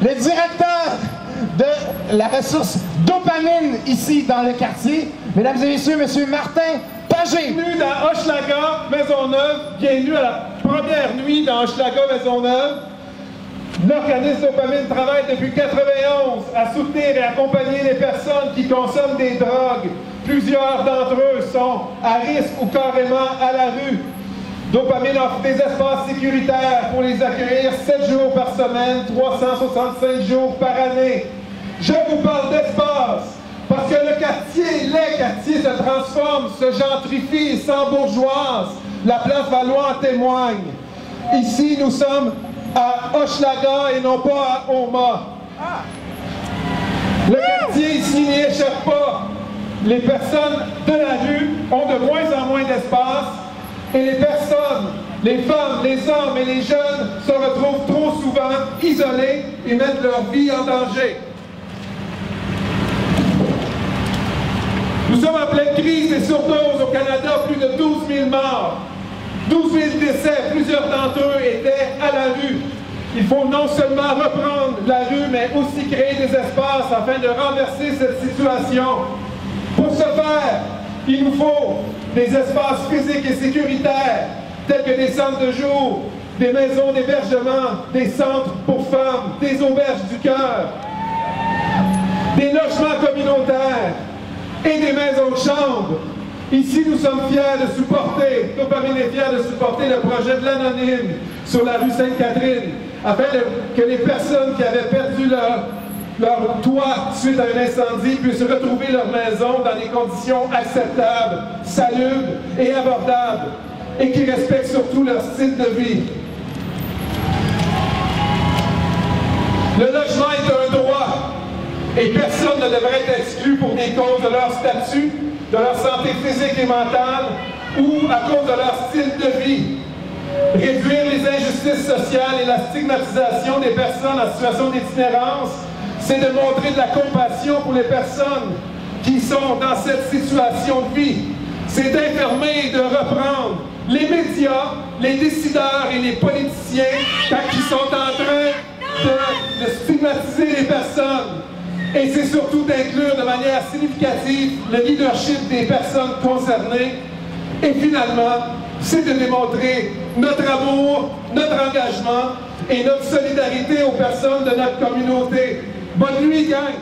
le directeur de la ressource dopamine ici dans le quartier. Mesdames et messieurs, Monsieur Martin Pagé. Bienvenue dans Hochelaga, Maisonneuve. Bienvenue à la première nuit dans Hochelaga, Maisonneuve. L'organisme Dopamine travaille depuis 1991 à soutenir et accompagner les personnes qui consomment des drogues. Plusieurs d'entre eux sont à risque ou carrément à la rue. Dopamine offre des espaces sécuritaires pour les accueillir 7 jours par semaine, 365 jours par année. Je vous parle d'espace parce que les quartiers se transforment, se gentrifient, s'embourgeoisent. La place Valois en témoigne. Ici, nous sommes à Hochelaga et non pas à Houma. Le quartier ici n'y échappe pas. Les personnes de la rue ont de moins en moins d'espace et les personnes, les femmes, les hommes et les jeunes se retrouvent trop souvent isolés et mettent leur vie en danger. Nous sommes en pleine crise des surdoses au Canada, plus de 12 000 morts. 12 000 décès, plusieurs d'entre eux étaient à la rue. Il faut non seulement reprendre la rue, mais aussi créer des espaces afin de renverser cette situation. Pour ce faire, il nous faut des espaces physiques et sécuritaires, tels que des centres de jour, des maisons d'hébergement, des centres pour femmes, des auberges du cœur, des logements communautaires et des maisons de chambre. Ici, nous sommes fiers de supporter, Dopamine est fier de supporter le projet de l'Anonyme sur la rue Sainte-Catherine, afin que les personnes qui avaient perdu leur toit suite à un incendie puissent retrouver leur maison dans des conditions acceptables, salubres et abordables, et qui respectent surtout leur style de vie. Le logement est un droit, et personne ne devrait être exclu pour des causes de leur statut, de leur santé physique et mentale, ou à cause de leur style de vie. Réduire les injustices sociales et la stigmatisation des personnes en situation d'itinérance, c'est de montrer de la compassion pour les personnes qui sont dans cette situation de vie. C'est d'informer et de reprendre les médias, les décideurs et les politiciens quand ils sont en train de stigmatiser les personnes. Et c'est surtout d'inclure de manière significative le leadership des personnes concernées. Et finalement, c'est de démontrer notre amour, notre engagement et notre solidarité aux personnes de notre communauté. Bonne nuit, gang!